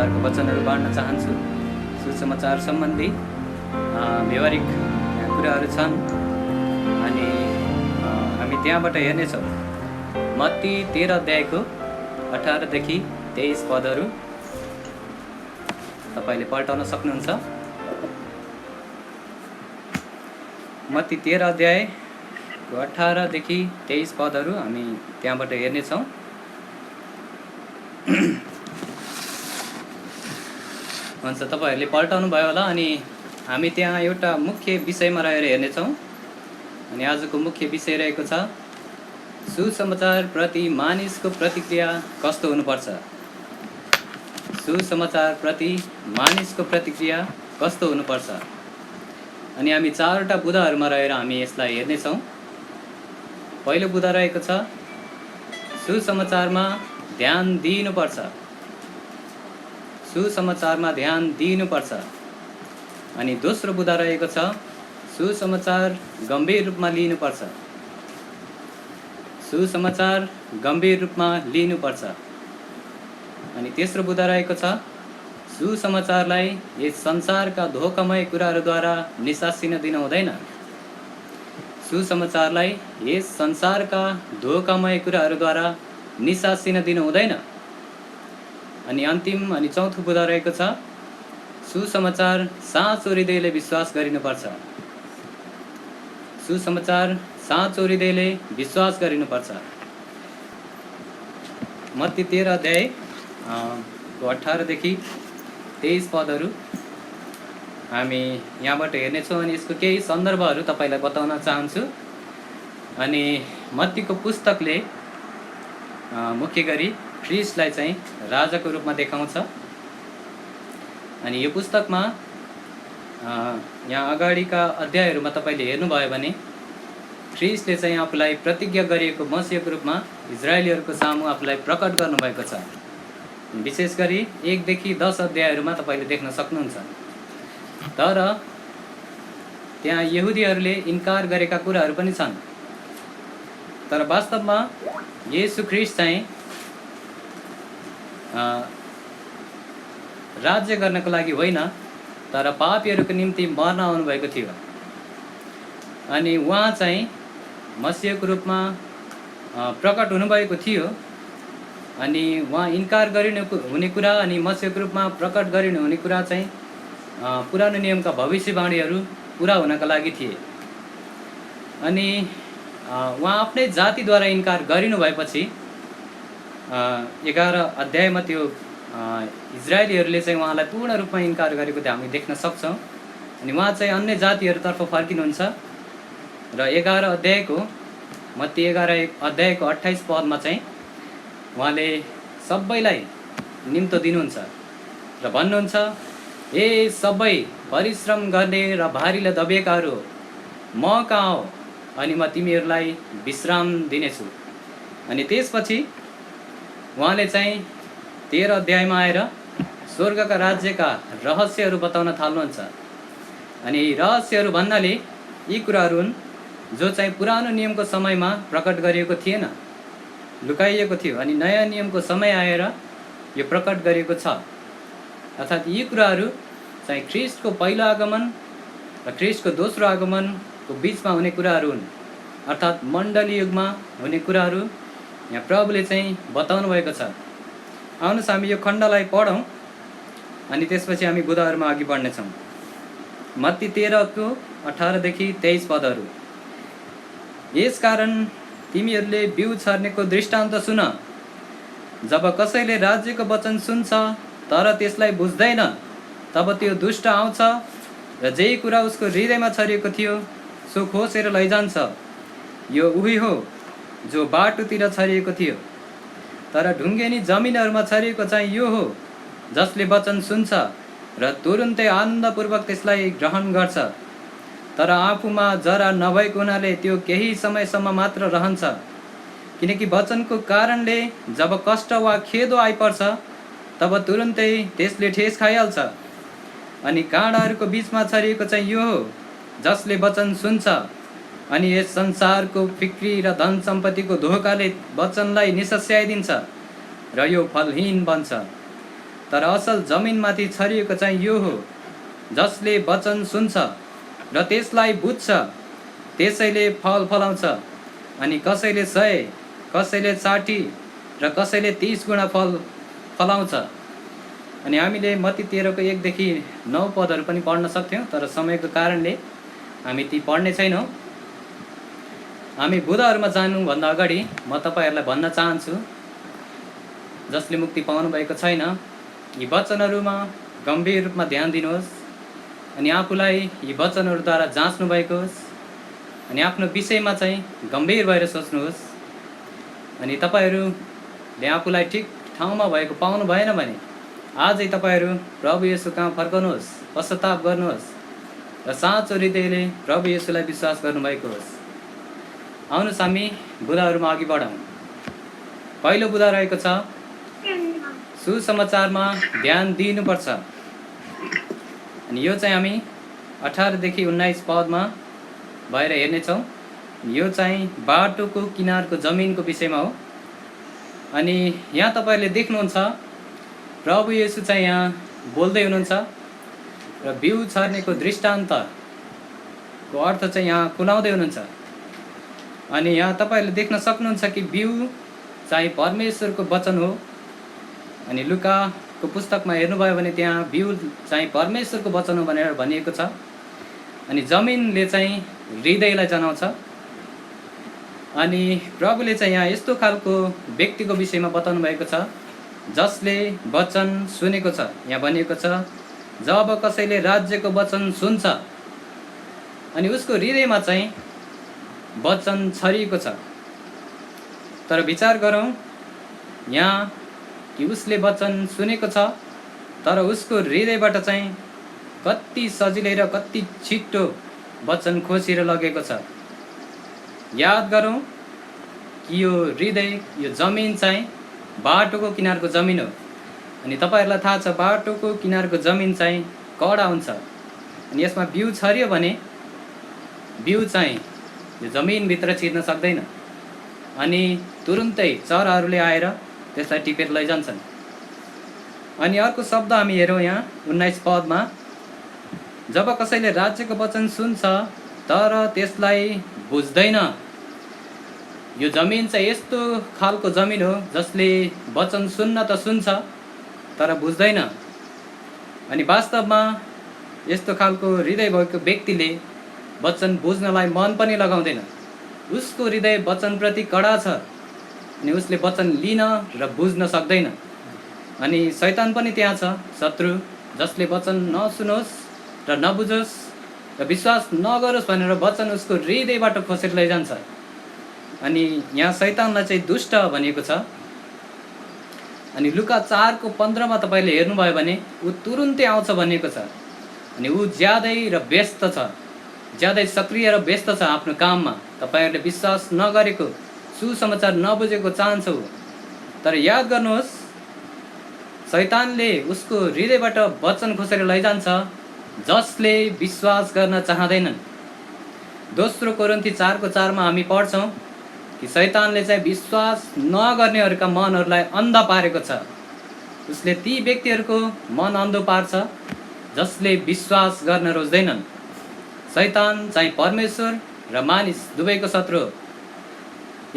सुसमाचारको वचनहरू बाँड्न चाहन्छु। सुसमाचार सम्बन्धी व्यवहारिक कुराहरू छन् अनि हामी त्यहाँबाट हेर्नेछौँ। मत्ती 13 अध्यायको 18 देखि 23 पदहरू तपाईले पल्टाउन सक्नुहुन्छ। मत्ती 13 अध्यायको 18 देखि 23 पदहरू हामी त्यहाँबाट हेर्नेछौँ। हुन्छ, तपाईहरूले पल्टाउनु भयो होला। अनि हामी त्यहाँ एउटा मुख्य विषयमा रहेर हेर्नेछौँ। अनि आजको मुख्य विषय रहेको छ सुसमाचार प्रति मानिसको प्रतिक्रिया कस्तो हुनुपर्छ। सुसमाचार प्रति मानिसको प्रतिक्रिया कस्तो हुनुपर्छ। अनि हामी 4वटा बुँदाहरूमा रहेर हामी यसलाई हेर्नेछौँ। पहिलो बुँदा रहेको छ सुसमाचारमा ध्यान दिनुपर्छ। सुसमाचारमा ध्यान दिनुपर्छ। अनि दोस्रो बुँदा रहेको छ सुसमाचार गम्भीर रूपमा लिनुपर्छ। सुसमाचार गम्भीर रूपमा लिनुपर्छ। अनि तेस्रो बुँदा रहेको छ सुसमाचारलाई यस संसारका धोकामय कुराहरूद्वारा निसासिन दिन हुँदैन। सुसमाचारलाई यस संसारका धोकामय कुराहरूद्वारा निसासिन दिनु हुँदैन। अनि अन्तिम अनि चौथो बुँदा रहेको छ सुसमाचार साँचो हृदयले विश्वास गरिनुपर्छ। सुसमाचार साँचो हृदयले विश्वास गरिनुपर्छ। मत्ती 13 अध्याय 18 देखि 23 पदहरू हामी यहाँबाट हेर्नेछौँ। अनि यसको केही सन्दर्भहरू तपाईँलाई बताउन चाहन्छु। अनि मत्तीको पुस्तकले मुख्य गरी ख्रिस्टलाई चाहिँ राजाको रूपमा देखाउँछ। अनि यो पुस्तकमा यहाँ अगाडिका अध्यायहरूमा तपाईँले हेर्नुभयो भने ख्रिस्टले चाहिँ आफूलाई प्रतिज्ञा गरिएको मसीहको रूपमा इजरायलीहरूको सामु आफूलाई प्रकट गर्नुभएको छ। विशेष गरी 1 देखि 10 अध्यायहरूमा तपाईँले देख्न सक्नुहुन्छ। तर त्यहाँ यहुदीहरूले इन्कार गरेका कुराहरू पनि छन्। तर वास्तवमा येशू ख्रिस्ट चाहिँ राज्य गर्नको लागि होइन, तर पापीहरूको निम्ति मर्न आउनुभएको थियो। अनि उहाँ चाहिँ मसीहको रूपमा प्रकट हुनुभएको थियो। अनि उहाँ इन्कार गरिनु हुने कुरा अनि मसीहको रूपमा प्रकट गरिनु हुने कुरा चाहिँ पुरानो नियमका भविष्यवाणीहरू पुरा हुनका लागि थिए। अनि उहाँ आफ्नै जातिद्वारा इन्कार गरिनु भएपछि 11 अध्यायमा त्यो इजरायलीहरूले चाहिँ उहाँलाई पूर्ण रूपमा इन्कार गरेको त्यो हामी देख्न सक्छौँ। अनि उहाँ चाहिँ अन्य जातिहरूतर्फ फर्किनुहुन्छ र 11 अध्यायको मत्ती 11 अध्यायको 28 पदमा चाहिँ उहाँले सबैलाई निम्तो दिनुहुन्छ र भन्नुहुन्छ, ए सबै परिश्रम गर्ने र भारीले दबिएकाहरू म कहाँ हो, अनि म तिमीहरूलाई विश्राम दिनेछु। अनि त्यसपछि उहाँले चाहिँ 13 अध्यायमा आएर स्वर्गका राज्यका रहस्यहरू बताउन थाल्नुहुन्छ। अनि रहस्यहरू भन्नाले यी कुराहरू हुन् जो चाहिँ पुरानो नियमको समयमा प्रकट गरिएको थिएन, लुकाइएको थियो। अनि नयाँ नियमको समय आएर यो प्रकट गरिएको छ। अर्थात् यी कुराहरू चाहिँ ख्रिस्टको पहिलो आगमन र ख्रिस्टको दोस्रो आगमनको बिचमा हुने कुराहरू हुन्। अर्थात् मण्डली युगमा हुने कुराहरू यहाँ प्रभुले चाहिँ बताउनु भएको छ। आउनुहोस् हामी यो खण्डलाई पढौँ अनि त्यसपछि हामी बुँदाहरूमा अघि बढ्नेछौँ। मत्ती 13को 18 देखि 23 पदहरू। यसकारण तिमीहरूले बिउ छर्नेको दृष्टान्त सुन। जब कसैले राज्यको वचन सुन्छ तर त्यसलाई बुझ्दैन, तब त्यो दुष्ट आउँछ र जे कुरा उसको हृदयमा छरिएको थियो सो खोसेर लैजान्छ। यो उही हो जो बाटोतिर छरिएको थियो। तर ढुङ्गेनी जमिनहरूमा छरिएको चाहिँ यो हो जसले वचन सुन्छ र तुरुन्तै आनन्दपूर्वक त्यसलाई ग्रहण गर्छ। तर आफूमा जरा नभएको हुनाले त्यो केही समयसम्म मात्र रहन्छ। किनकि वचनको कारणले जब कष्ट वा खेदो आइपर्छ तब तुरुन्तै त्यसले ठेस खाइहाल्छ। अनि काँडाहरूको बिचमा छरिएको चाहिँ यो हो जसले वचन सुन्छ अनि यस संसारको फिक्री र धन सम्पत्तिको धोकाले वचनलाई निसस्याइदिन्छ र यो फलहीन बन्छ। तर असल जमिनमाथि छरिएको चाहिँ यो हो, जसले वचन सुन्छ र त्यसलाई बुझ्छ, त्यसैले फल फलाउँछ। अनि कसैले 100, कसैले 60 र कसैले 30 गुणा फल फलाउँछ। अनि हामीले मत्ती 13 को 1 देखि 9 पदहरू पनि पढ्न सक्थ्यौँ, तर समयको कारणले हामी ती पढ्ने छैनौँ। हामी बुँदाहरूमा जानुभन्दा अगाडि म तपाईँहरूलाई भन्न चाहन्छु, जसले मुक्ति पाउनु भएको छैन, यी वचनहरूमा गम्भीर रूपमा ध्यान दिनुहोस् अनि आफूलाई यी वचनहरूद्वारा जाँच्नु भएको होस् अनि आफ्नो विषयमा चाहिँ गम्भीर भएर सोच्नुहोस्। अनि तपाईँहरूले आफूलाई ठिक ठाउँमा भएको पाउनु भएन भने आजै तपाईँहरू प्रभु येशू कहाँ फर्कनुहोस्, पश्चाताप गर्नुहोस् र साँचो हृदयले प्रभु येशूलाई विश्वास गर्नुभएको होस्। आउनुहोस् हामी बुँदाहरूमा अघि बढौँ। पहिलो बुँदा रहेको छ, सुसमाचारमा ध्यान दिनुपर्छ। अनि यो चाहिँ हामी 18 देखि 19 पदमा भएर हेर्नेछौँ। यो चाहिँ बाटोको किनारको जमिनको विषयमा हो। अनि यहाँ तपाईँहरूले देख्नुहुन्छ प्रभु येशू चाहिँ यहाँ बोल्दै हुनुहुन्छ र बिउ छर्नेको दृष्टान्तको अर्थ चाहिँ यहाँ खुलाउँदै हुनुहुन्छ। अनि यहाँ तपाईँहरूले देख्न सक्नुहुन्छ कि बिउ चाहिँ परमेश्वरको वचन हो। अनि लुकाको पुस्तकमा हेर्नुभयो भने त्यहाँ बिउ चाहिँ परमेश्वरको वचन हो भनेर भनिएको छ। अनि जमिनले चाहिँ हृदयलाई जनाउँछ। अनि प्रभुले चाहिँ यहाँ यस्तो खालको व्यक्तिको विषयमा बताउनु भएको छ जसले वचन सुनेको छ। यहाँ भनिएको छ, जब कसैले राज्यको वचन सुन्छ अनि उसको हृदयमा चाहिँ वचन छरिएको छ। तर विचार गरौँ यहाँ कि उसले वचन सुनेको छ तर उसको हृदयबाट चाहिँ कति सजिलै र कति छिट्टो वचन खोसेर लगेको छ। याद गरौँ कि यो हृदय, यो जमिन चाहिँ बाटोको किनारको जमिन हो। अनि तपाईँहरूलाई थाहा छ बाटोको किनारको जमिन चाहिँ कडा हुन्छ। अनि यसमा बिउ छरियो भने बिउ चाहिँ यो जमिनभित्र छिर्न सक्दैन अनि तुरुन्तै चराहरूले आएर त्यसलाई टिपेर लैजान्छन्। अनि अर्को शब्द हामी हेरौँ यहाँ 19 पदमा, जब कसैले राज्यको वचन सुन्छ तर त्यसलाई बुझ्दैन। यो जमिन चाहिँ यस्तो खालको जमिन हो जसले वचन सुन्न त सुन्छ तर बुझ्दैन। अनि वास्तवमा यस्तो खालको हृदय भएको व्यक्तिले वचन बुझ्नलाई मन पनि लगाउँदैन। उसको हृदय वचनप्रति कडा छ अनि उसले वचन लिन र बुझ्न सक्दैन। अनि शैतान पनि त्यहाँ छ, शत्रु, जसले वचन नसुनोस् र नबुझोस् र विश्वास नगरोस् भनेर वचन उसको हृदयबाट खोसेर लैजान्छ। अनि यहाँ शैतानलाई चाहिँ दुष्ट भनिएको छ। अनि लुका 4 को 15 मा तपाईँले हेर्नुभयो भने ऊ तुरुन्तै आउँछ भनिएको छ। अनि ऊ ज्यादै र व्यस्त छ, ज्यादै सक्रिय र व्यस्त छ आफ्नो काममा। तपाईँहरूले विश्वास नगरेको, सुसमाचार नबुझेको चाहन्छौ। तर याद गर्नुहोस् शैतानले उसको हृदयबाट वचन खोसेर लैजान्छ जसले विश्वास गर्न चाहँदैनन्। दोस्रो कोरिन्थी 4 को 4 मा हामी पढ्छौँ कि शैतानले चाहिँ विश्वास नगर्नेहरूका मनहरूलाई अन्धा पारेको छ। उसले ती व्यक्तिहरूको मन अन्धो पार्छ जसले विश्वास गर्न रोज्दैनन्। शैतान चाहिँ परमेश्वर र मानिस दुवैको शत्रु हो।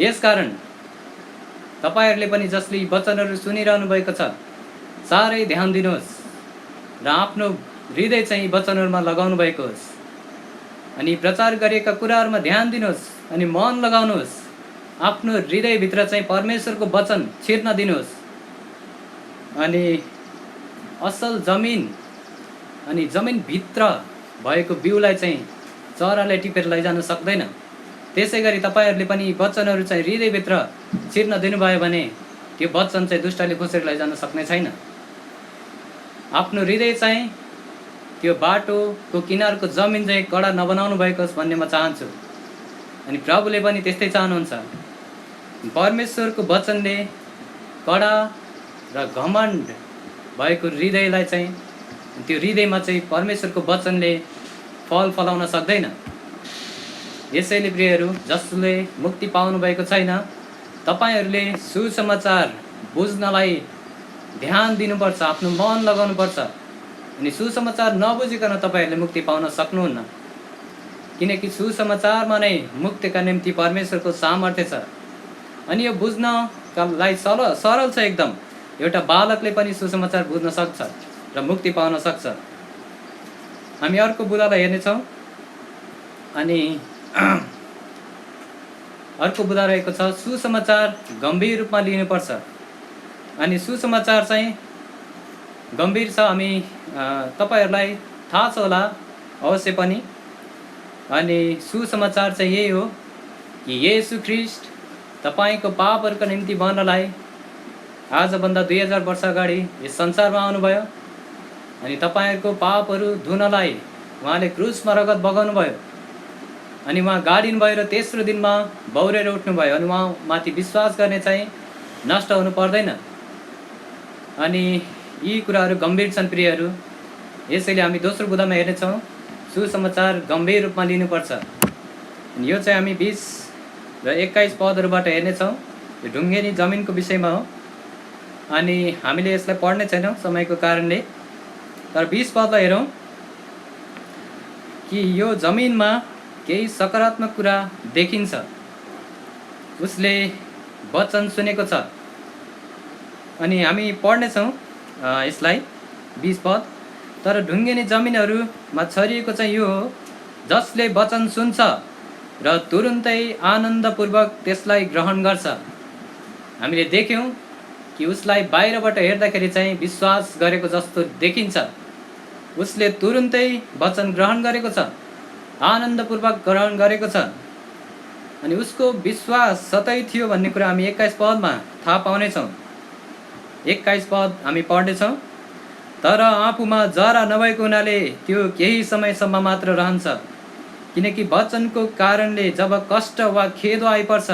यसकारण तपाईँहरूले पनि जसले वचनहरू सुनिरहनु भएको छ साह्रै ध्यान दिनुहोस् र आफ्नो हृदय चाहिँ वचनहरूमा लगाउनु भएको होस्। अनि प्रचार गरिएका कुराहरूमा ध्यान दिनुहोस् अनि मन लगाउनुहोस्। आफ्नो हृदयभित्र चाहिँ परमेश्वरको वचन छिर्न दिनुहोस्। अनि असल जमिन अनि जमिनभित्र भएको बिउलाई चाहिँ चराले टिपेर लैजान सक्दैन। त्यसै गरी तपाईँहरूले पनि वचनहरू चाहिँ हृदयभित्र छिर्न दिनुभयो भने त्यो वचन चाहिँ दुष्टले खोसेर लैजान सक्ने छैन। आफ्नो हृदय चाहिँ त्यो बाटोको किनारको जमिन चाहिँ कडा नबनाउनु भएको होस् भन्ने म चाहन्छु। अनि प्रभुले पनि त्यस्तै चाहनुहुन्छ। परमेश्वरको वचनले कडा र घमण्ड भएको हृदयलाई चाहिँ त्यो हृदयमा चाहिँ परमेश्वरको वचनले फल फलाउन सक्दैन। यसैले प्रियहरू, जसले मुक्ति पाउनु भएको छैन, तपाईँहरूले सुसमाचार बुझ्नलाई ध्यान दिनुपर्छ, आफ्नो मन लगाउनुपर्छ। अनि सुसमाचार नबुझिकन तपाईँहरूले मुक्ति पाउन सक्नुहुन्न, किनकि सुसमाचारमा नै मुक्तिका निम्ति परमेश्वरको सामर्थ्य छ। अनि यो बुझ्नका लागि सरल छ एकदम। एउटा बालकले पनि सुसमाचार बुझ्न सक्छ र मुक्ति पाउन सक्छ। हामी अर्को बुदालाई हेर्नेछौँ। अनि अर्को बुदा रहेको छ, सुसमाचार गम्भीर रूपमा लिनुपर्छ। अनि सुसमाचार चाहिँ गम्भीर छ। हामी तपाईँहरूलाई थाहा छ होला अवश्य पनि। अनि सुसमाचार चाहिँ यही हो कि येशू ख्रीष्ट तपाईँको पापहरूको निम्ति मर्नलाई आजभन्दा 2000 वर्ष अगाडि यस संसारमा आउनुभयो। अनि तपाईँहरूको पापहरू धुनलाई उहाँले क्रुसमा रगत बगाउनुभयो। अनि उहाँ गाडिनुभयो र तेस्रो दिनमा बौरेर उठ्नुभयो। अनि उहाँ माथि विश्वास गर्ने चाहिँ नष्ट हुनु पर्दैन। अनि यी कुराहरू गम्भीर छन् प्रियहरू। यसैले हामी दोस्रो बुदामा हेर्नेछौँ, सुसमाचार गम्भीर रूपमा लिनुपर्छ। अनि यो चाहिँ हामी 20 र 21 पदहरूबाट हेर्नेछौँ। यो ढुङ्गेनी जमिनको विषयमा हो। अनि हामीले यसलाई पढ्ने छैनौँ समयको कारणले, तर 20 पदलाई हेरौँ कि यो जमिनमा केही सकारात्मक कुरा देखिन्छ। उसले वचन सुनेको छ। अनि हामी पढ्नेछौँ यसलाई 20 पद। तर ढुङ्गेनी जमिनहरूमा छरिएको चाहिँ यो हो, जसले वचन सुन्छ र तुरुन्तै आनन्दपूर्वक त्यसलाई ग्रहण गर्छ। हामीले देख्यौँ कि उसलाई बाहिरबाट हेर्दाखेरि चाहिँ विश्वास गरेको जस्तो देखिन्छ। उसले तुरुन्तै वचन ग्रहण गरेको छ, आनन्दपूर्वक ग्रहण गरेको छ। अनि उसको विश्वास सतै थियो भन्ने कुरा हामी 21 पदमा थाहा पाउनेछौँ। 21 पद हामी पढ्नेछौँ। तर आफूमा जरा नभएको हुनाले त्यो केही समयसम्म मात्र रहन्छ, किनकि वचनको कारणले जब कष्ट वा खेद आइपर्छ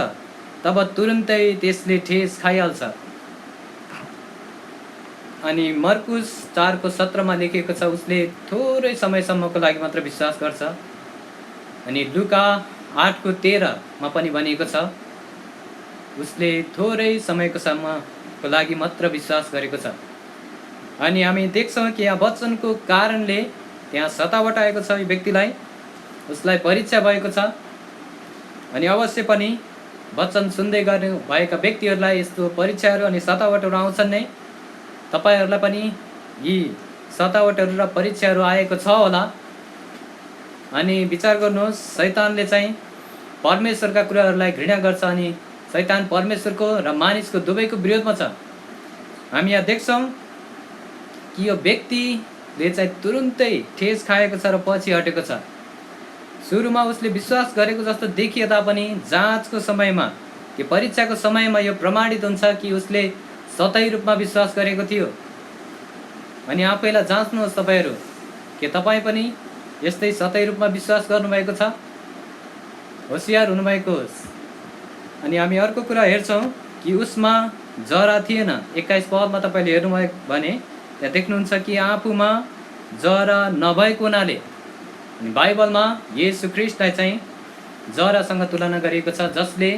तब तुरुन्तै त्यसले ठेस खाइहाल्छ। अनि मर्कुस 4:17 लेखिएको छ, उसले थोरै समयसम्मको लागि मात्र विश्वास गर्छ। अनि लुका 8:13 पनि भनिएको छ, उसले थोरै समयको लागि मात्र विश्वास गरेको छ। अनि हामी देख्छौँ कि यहाँ वचनको कारणले त्यहाँ सतावट आएको छ। यो व्यक्तिलाई, उसलाई परीक्षा भएको छ। अनि अवश्य पनि वचन सुन्दै गर्ने भएका व्यक्तिहरूलाई यस्तो परीक्षाहरू अनि सतावटहरू आउँछन् नै। तपाईँहरूलाई पनि यी सतावटहरू र परीक्षाहरू आएको छ होला। अनि विचार गर्नुहोस्, शैतानले चाहिँ परमेश्वरका कुराहरूलाई घृणा गर्छ। अनि शैतान परमेश्वरको र मानिसको दुवैको विरोधमा छ। हामी यहाँ देख्छौँ कि यो व्यक्तिले चाहिँ तुरुन्तै ठेस खाएको छ र पछि हटेको छ। सुरुमा उसले विश्वास गरेको जस्तो देखिए तापनि जाँचको समयमा, त्यो परीक्षाको समयमा यो प्रमाणित हुन्छ कि उसले सतै रूपमा विश्वास गरेको थियो। अनि आफैलाई जाँच्नुहोस् तपाईँहरू, के तपाईँ पनि यस्तै सतै रूपमा विश्वास गर्नुभएको छ? होसियार हुनुभएको होस्। अनि हामी अर्को कुरा हेर्छौँ कि उसमा जरा थिएन। 21 पदमा तपाईँले हेर्नुभयो भने त्यहाँ देख्नुहुन्छ कि आफूमा जरा नभएको हुनाले। अनि बाइबलमा येशू ख्रीष्टलाई चाहिँ जरासँग तुलना गरिएको छ, जसले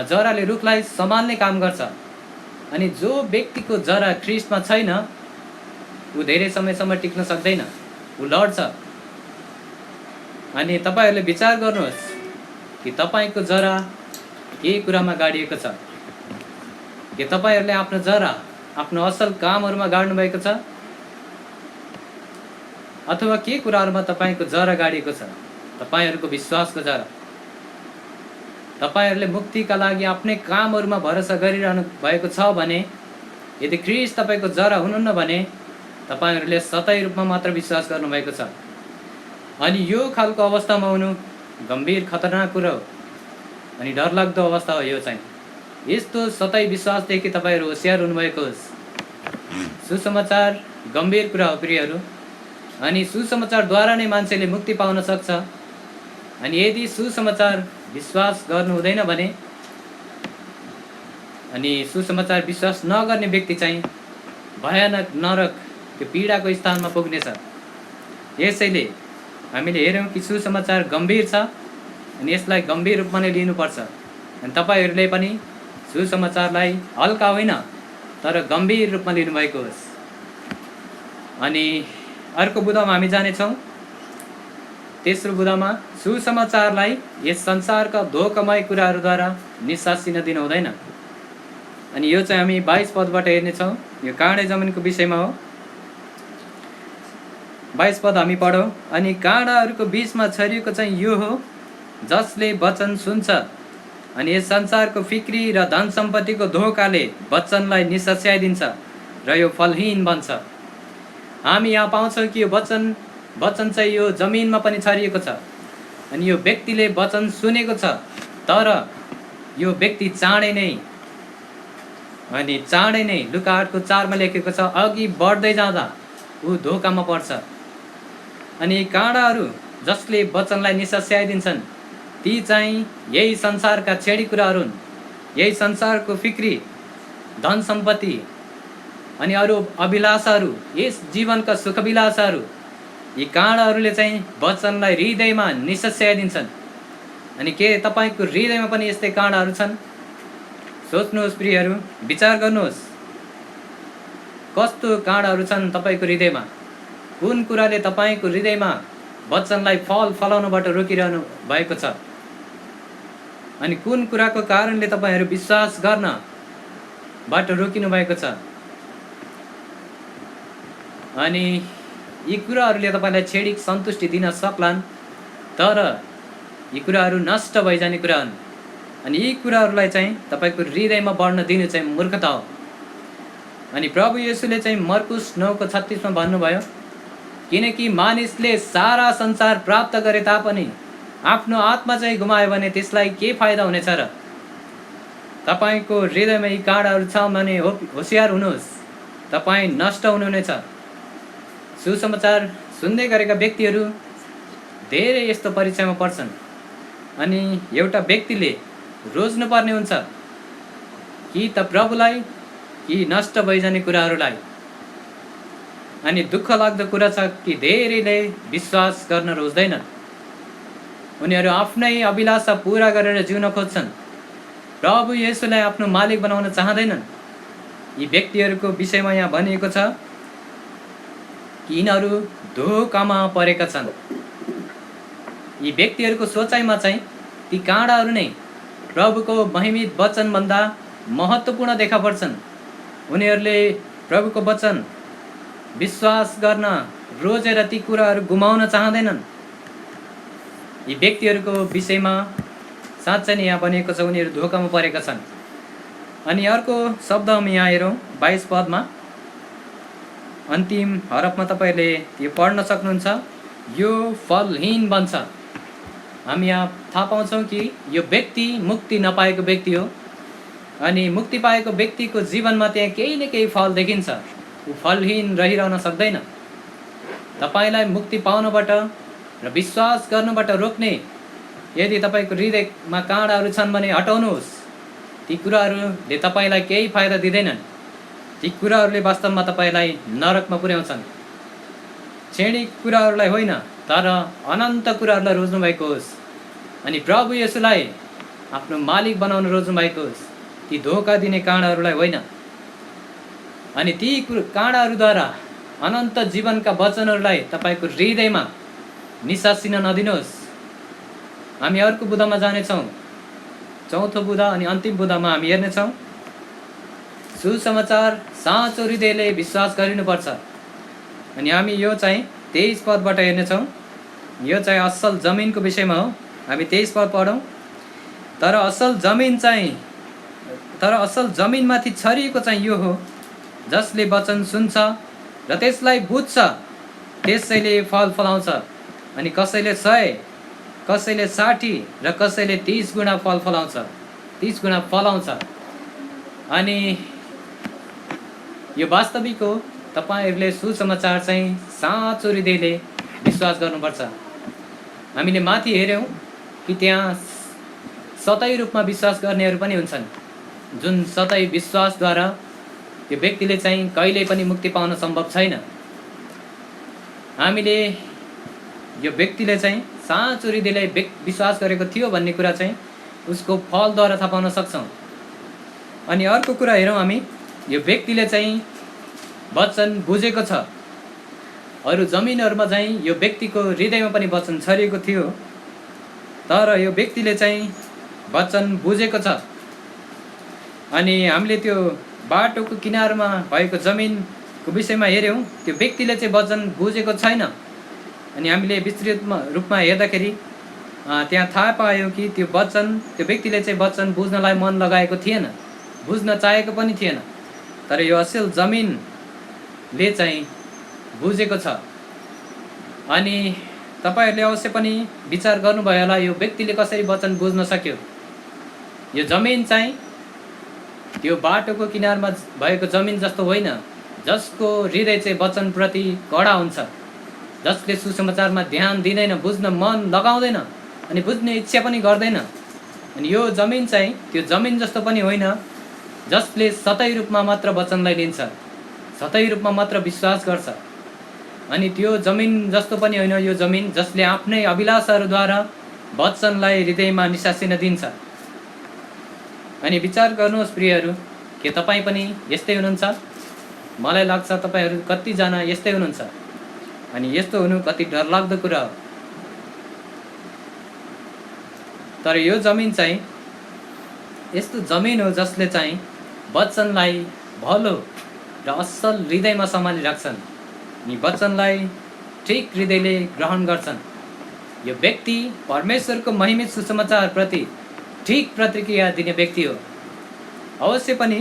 जराले रुखलाई सम्हाल्ने काम गर्छ। अनि जो व्यक्तिको जरा ख्रीष्टमा छैन ऊ धेरै समयसम्म टिक्न सक्दैन, ऊ लड्छ। अनि तपाईँहरूले विचार गर्नुहोस् कि तपाईँको जरा के कुरामा गाडिएको छ? के तपाईँहरूले आफ्नो जरा आफ्नो असल कामहरूमा गाड्नुभएको छ, अथवा के कुराहरूमा तपाईँको जरा गाडिएको छ? तपाईँहरूको विश्वासको जरा। तपाईँहरूले मुक्तिका लागि आफ्नै कामहरूमा भरोसा गरिरहनु भएको छ भने, यदि ख्रीष्ट तपाईँको जरा हुनुहुन्न भने तपाईँहरूले सतै रूपमा मात्र विश्वास गर्नुभएको छ। अनि यो खालको अवस्थामा हुनु गम्भीर खतरनाक कुरो हो अनि डरलाग्दो अवस्था हो। यो चाहिँ यस्तो सतै विश्वासदेखि तपाईँहरू होसियार हुनुभएको होस्। सुसमाचार गम्भीर कुरा हो प्रियहरू। अनि सुसमाचारद्वारा नै मान्छेले मुक्ति पाउन सक्छ। अनि यदि सुसमाचार विश्वास गर्नु हुँदैन भने, अनि सुसमाचार विश्वास नगर्ने व्यक्ति चाहिँ भयानक नरक, त्यो पीडाको स्थानमा पुग्नेछ। यसैले हामीले हेऱ्यौँ कि सुसमाचार गम्भीर छ अनि यसलाई गम्भीर रूपमा नै लिनुपर्छ। अनि तपाईँहरूले पनि सुसमाचारलाई हल्का होइन, तर गम्भीर रूपमा लिनुभएको होस्। अनि अर्को बुँदामा हामी जानेछौँ, तेस्रो बुँदामा सुसमाचारलाई यस संसारका धोकामय कुराहरूद्वारा निसासिन दिनु हुँदैन। अनि यो चाहिँ हामी 22 पदबाट हेर्नेछौँ। यो काँडे जमिनको विषयमा हो। 22 पद हामी पढौँ। अनि काँडाहरूको बिचमा छरिएको चाहिँ यो हो, जसले वचन सुन्छ अनि यस संसारको फिक्री र धन सम्पत्तिको धोकाले वचनलाई निसस्याइदिन्छ र यो फलहीन बन्छ। हामी यहाँ पाउँछौँ कि यो वचन चाहिँ यो जमिनमा पनि छरिएको छ। अनि यो व्यक्तिले वचन सुनेको छ, तर यो व्यक्ति चाँडै नै लुका 8को 4मा लेखेको छ, अघि बढ्दै जाँदा ऊ धोकामा पर्छ। अनि काँडाहरू जसले वचनलाई निसस्याइदिन्छन् ती चाहिँ यही संसारका छेडी कुराहरू हुन्। यही संसारको फिक्री, धन सम्पत्ति अनि अरू अभिलाषाहरू, यस जीवनका सुखविलासहरू, यी काँडाहरूले चाहिँ वचनलाई हृदयमा निसस्याइदिन्छन्। अनि के तपाईँको हृदयमा पनि यस्तै काँडाहरू छन्? सोच्नुहोस् प्रियहरू, विचार गर्नुहोस्, कस्तो काँडाहरू छन् तपाईँको हृदयमा? कुन कुराले तपाईँको हृदयमा वचनलाई फल फलाउनबाट रोकिरहनु भएको छ? अनि कुन कुराको कारणले तपाईँहरू विश्वास गर्नबाट रोकिनु भएको छ? अनि यी कुराहरूले तपाईँलाई क्षणिक सन्तुष्टि दिन सक्लान्, तर यी कुराहरू नष्ट भइजाने कुरा हुन्। अनि यी कुराहरूलाई चाहिँ तपाईँको हृदयमा बढ्न दिनु चाहिँ मूर्खता हो। अनि प्रभु येशूले चाहिँ मर्कुस 9:36मा भन्नुभयो, किनकि मानिसले सारा संसार प्राप्त गरे तापनि आफ्नो आत्मा चाहिँ गुमायो भने त्यसलाई के फाइदा हुनेछ र? तपाईँको हृदयमा यी काँडाहरू छ भने होसियार हुनुहोस्, तपाईँ नष्ट हुनुहुनेछ। सुसमाचार सुन्दै गरेका व्यक्तिहरू धेरै यस्तो परीक्षामा पर्छन्। अनि एउटा व्यक्तिले रोज्नुपर्ने हुन्छ कि त प्रभुलाई कि नष्ट भइजाने कुराहरूलाई। अनि दुःख लाग्दो कुरा छ कि धेरैले विश्वास गर्न रोज्दैनन्। उनीहरू आफ्नै अभिलाषा पुरा गरेर जिउन खोज्छन्, प्रभु येशूलाई आफ्नो मालिक बनाउन चाहँदैनन्। यी व्यक्तिहरूको विषयमा यहाँ भनिएको छ कि यिनीहरू धोकामा परेका छन्। यी व्यक्तिहरूको सोचाइमा चाहिँ ती काँडाहरू नै प्रभुको महिमित वचनभन्दा महत्त्वपूर्ण देखा पर्छन्। उनीहरूले प्रभुको वचन विश्वास गर्न रोजेर ती कुराहरू गुमाउन चाहँदैनन्। यी व्यक्तिहरूको विषयमा साँच्चै नै यहाँ भनिएको छ, उनीहरू धोकामा परेका छन्। अनि अर्को शब्द हामी यहाँ हेरौँ 22 पदमा, अन्तिम हरफमा तपाईँले यो पढ्न सक्नुहुन्छ, यो फलहीन बन्छ। हामी यहाँ थाहा पाउँछौँ कि यो व्यक्ति मुक्ति नपाएको व्यक्ति हो। अनि मुक्ति पाएको व्यक्तिको जीवनमा त्यहाँ केही न केही फल देखिन्छ, ऊ फलहीन रहिरहन सक्दैन। तपाईँलाई मुक्ति पाउनबाट र विश्वास गर्नबाट रोक्ने यदि तपाईँको हृदयमा काँडाहरू छन् भने हटाउनुहोस्। ती कुराहरूले तपाईँलाई केही फाइदा दिँदैनन्। ती कुराहरूले वास्तवमा तपाईँलाई नरकमा पुर्याउँछन्। क्षणिक कुराहरूलाई होइन, तर अनन्त कुराहरूलाई रोज्नु भएको होस्। अनि प्रभु येशूलाई आफ्नो मालिक बनाउन रोज्नु भएको होस्, ती धोका दिने काँडाहरूलाई होइन। अनि ती काँडाहरूद्वारा अनन्त जीवनका वचनहरूलाई तपाईँको हृदयमा निसासिन नदिनुहोस्। हामी अर्को बुँदामा जानेछौँ, चौथो बुँदा अनि अन्तिम बुँदामा हामी हेर्नेछौँ, सुसमाचार साँचो हृदयले विश्वास गरिनुपर्छ। अनि हामी यो चाहिँ 23 पदबाट हेर्नेछौँ। यो चाहिँ असल जमिनको विषयमा हो। हामी 23 पद पढौँ। तर असल जमिनमाथि छरिएको चाहिँ यो हो, जसले वचन सुन्छ र त्यसलाई बुझ्छ, त्यसैले फल फलाउँछ। अनि कसैले 100, कसैले 60 र कसैले 30 गुणा फल फलाउँछ, 30 गुणा फलाउँछ। अनि यो वास्तविक हो। तपाईँहरूले सुसमाचार चाहिँ साँचो हृदयले विश्वास गर्नुपर्छ। हामीले माथि हेऱ्यौँ कि त्यहाँ सतै रूपमा विश्वास गर्नेहरू पनि हुन्छन्, जुन सतै विश्वासद्वारा यो व्यक्तिले चाहिँ कहिल्यै पनि मुक्ति पाउन सम्भव छैन। हामीले यो व्यक्तिले चाहिँ साँचो हृदयले विश्वास गरेको थियो भन्ने कुरा चाहिँ उसको फलद्वारा थाहा पाउन सक्छौँ। अनि अर्को कुरा हेरौँ हामी यो व्यक्तिले चाहिँ वचन बुझेको छ। अरू जमिनहरूमा चाहिँ यो व्यक्तिको हृदयमा पनि वचन छरिएको थियो, तर यो व्यक्तिले चाहिँ वचन बुझेको छ। अनि हामीले त्यो बाटोको किनारमा भएको जमिनको विषयमा हेऱ्यौँ, त्यो व्यक्तिले चाहिँ वचन बुझेको छैन। अनि हामीले विस्तृत रूपमा हेर्दाखेरि त्यहाँ थाहा पायौँ कि त्यो व्यक्तिले चाहिँ वचन बुझ्नलाई मन लगाएको थिएन, बुझ्न चाहेको पनि थिएन। तर यो असल जमिनले चाहिँ बुझेको छ। अनि तपाईँहरूले अवश्य पनि विचार गर्नुभयो होला, यो व्यक्तिले कसरी वचन बुझ्न सक्यो। यो जमिन चाहिँ त्यो बाटोको किनारमा भएको जमिन जस्तो होइन, जसको हृदय चाहिँ वचनप्रति कडा हुन्छ, जसले सुसमाचारमा ध्यान दिँदैन, बुझ्न मन लगाउँदैन अनि बुझ्ने इच्छा पनि गर्दैन। अनि यो जमिन चाहिँ त्यो जमिन जस्तो पनि होइन, जसले सतै रूपमा मात्र वचनलाई लिन्छ, सतै रूपमा मात्र विश्वास गर्छ। अनि त्यो जमिन जस्तो पनि होइन यो जमिन, जसले आफ्नै अभिलाषाहरूद्वारा वचनलाई हृदयमा निसासिन दिन्छ। अनि विचार गर्नुहोस् प्रियहरू, के तपाईँ पनि यस्तै हुनुहुन्छ? मलाई लाग्छ तपाईँहरू कतिजना यस्तै हुनुहुन्छ। अनि यस्तो हुनु कति डरलाग्दो कुरा हो। तर यो जमिन चाहिँ यस्तो जमिन हो जसले चाहिँ वचनलाई भलो र असल हृदयमा सम्हालिराख्छन् अनि वचनलाई ठिक हृदयले ग्रहण गर्छन्। यो व्यक्ति परमेश्वरको महिमित सुसमाचारप्रति ठिक प्रतिक्रिया दिने व्यक्ति हो। अवश्य पनि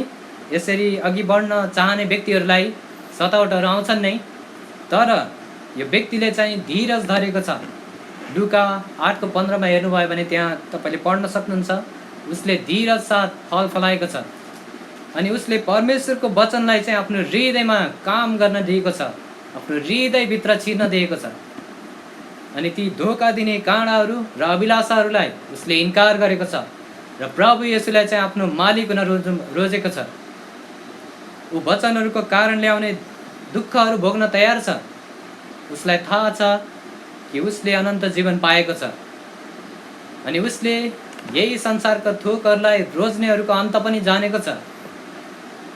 यसरी अघि बढ्न चाहने व्यक्तिहरूलाई सतावटहरू आउँछन् नै, तर यो व्यक्तिले चाहिँ धीरज धरेको छ। लुका 8:15 हेर्नुभयो भने त्यहाँ तपाईँले पढ्न सक्नुहुन्छ, उसले धीरज साथ फल फलाएको छ। अनि उसले परमेश्वरको वचनलाई चाहिँ आफ्नो हृदयमा काम गर्न दिएको छ, आफ्नो हृदयभित्र छिर्न दिएको छ। अनि ती धोका दिने काँडाहरू र अभिलाषाहरूलाई उसले इन्कार गरेको छ र प्रभु येशूलाई चाहिँ आफ्नो मालिक हुन रोजेको छ। ऊ वचनहरूको कारण ल्याउने दुःखहरू भोग्न तयार छ। उसलाई थाहा छ कि उसले अनन्त जीवन पाएको छ। अनि उसले यही संसारका थोकहरूलाई रोज्नेहरूको अन्त पनि जानेको छ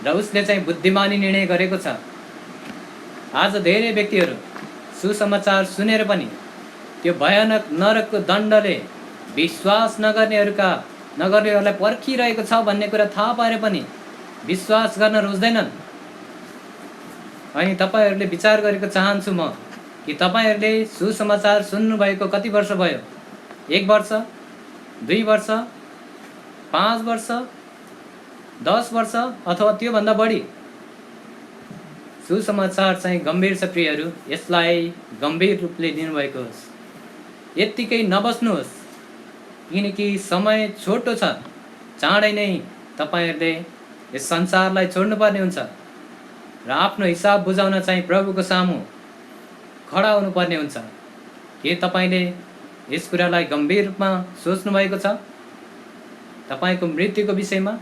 र उसले चाहिँ बुद्धिमानी निर्णय गरेको छ। आज धेरै व्यक्तिहरू सुसमाचार सुनेर पनि त्यो भयानक नरकको दण्डले विश्वास नगर्नेहरूलाई पर्खिरहेको छ भन्ने कुरा थाहा पाएर पनि विश्वास गर्न रोज्दैनन्। अनि तपाईँहरूले विचार गरेको चाहन्छु म कि तपाईँहरूले सुसमाचार सुन्नुभएको कति वर्ष भयो? 1 वर्ष, 2 वर्ष, 5 वर्ष, 10 वर्ष अथवा त्योभन्दा बढी? सुसमाचार चाहिँ गम्भीर छ प्रियहरू, यसलाई गम्भीर रूपले लिनुभएको होस्। यत्तिकै नबस्नुहोस्, किनकि समय छोटो छ। चाँडै नै तपाईँहरूले यस संसारलाई छोड्नुपर्ने हुन्छ र आफ्नो हिसाब बुझाउन चाहिँ प्रभुको सामु खडा हुनुपर्ने हुन्छ। के तपाईँले यस कुरालाई गम्भीर रूपमा सोच्नु भएको छ? तपाईँको मृत्युको विषयमा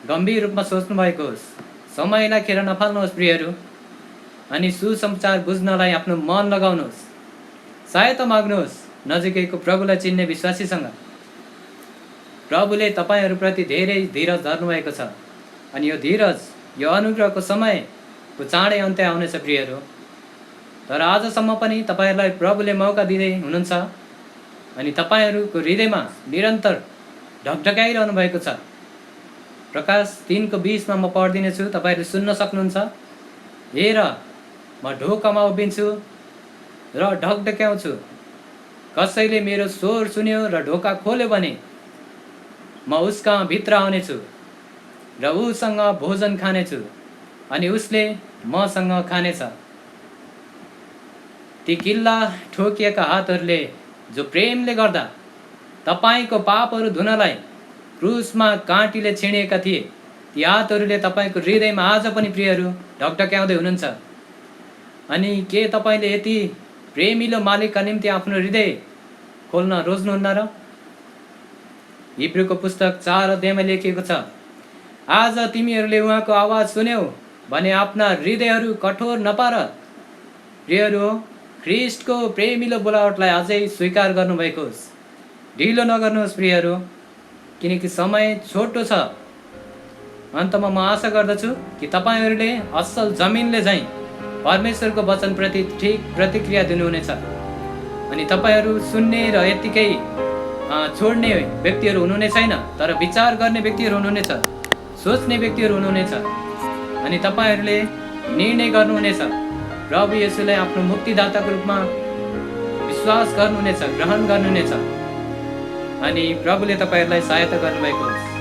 गम्भीर रूपमा सोच्नु भएको होस्। समयलाई खेर नफाल्नुहोस् प्रियहरू। अनि सुसमाचार बुझ्नलाई आफ्नो मन लगाउनुहोस्। सहायता माग्नुहोस् नजिकैको प्रभुलाई चिन्ने विश्वासीसँग। प्रभुले तपाईँहरूप्रति धेरै धीरज धर्नुभएको छ। अनि यो धीरज, यो अनुग्रहको समयको चाँडै अन्त्य आउनेछ प्रियहरू। तर आजसम्म पनि तपाईँहरूलाई प्रभुले मौका दिँदै हुनुहुन्छ अनि तपाईँहरूको हृदयमा निरन्तर ढकढकाइरहनु भएको छ। प्रकाश 3:20 म पढिदिनेछु, तपाईँहरूले सुन्न सक्नुहुन्छ। हेर, म ढोकामा उभिन्छु र ढकढक्याउँछु। कसैले मेरो स्वर सुन्यो र ढोका खोल्यो भने म उसका भित्र आउनेछु र उसँग भोजन खानेछु अनि उसले मसँग खानेछ। ती किल्ला ठोकिएका हातहरूले जो प्रेमले गर्दा तपाईँको पापहरू धुनलाई क्रुसमा काँटीले छिँडिएका थिए, ती हातहरूले तपाईँको हृदयमा आज पनि प्रियहरू ढकढक्याउँदै हुनुहुन्छ। अनि के तपाईँले यति प्रेमिलो मालिकका निम्ति आफ्नो हृदय खोल्न रोज्नुहुन्न र? हिब्रूको पुस्तक 4 अध्यायमा लेखिएको छ, आज तिमीहरूले उहाँको आवाज सुन्यौ भने आफ्ना हृदयहरू कठोर नपार। प्रियहरू, ख्रिस्टको प्रेमिलो बोलावटलाई अझै स्वीकार गर्नुभएको होस्। ढिलो नगर्नुहोस् प्रियहरू, किनकि समय छोटो छ। अन्तमा म आशा गर्दछु कि तपाईँहरूले असल जमिनले झैँ परमेश्वरको वचनप्रति ठिक प्रतिक्रिया दिनुहुनेछ अनि तपाईँहरू सुन्ने र यत्तिकै छोड्ने व्यक्तिहरू हुनुहुने छैन, तर विचार गर्ने व्यक्तिहरू हुनुहुनेछ, सोच्ने व्यक्तिहरू हुनुहुनेछ अनि तपाईँहरूले निर्णय गर्नुहुनेछ। प्रभु येशूलाई आफ्नो मुक्तिदाताको रूपमा विश्वास गर्नुहुनेछ, ग्रहण गर्नुहुनेछ अनि प्रभुले तपाईँहरूलाई सहायता गर्नुभएको होस्।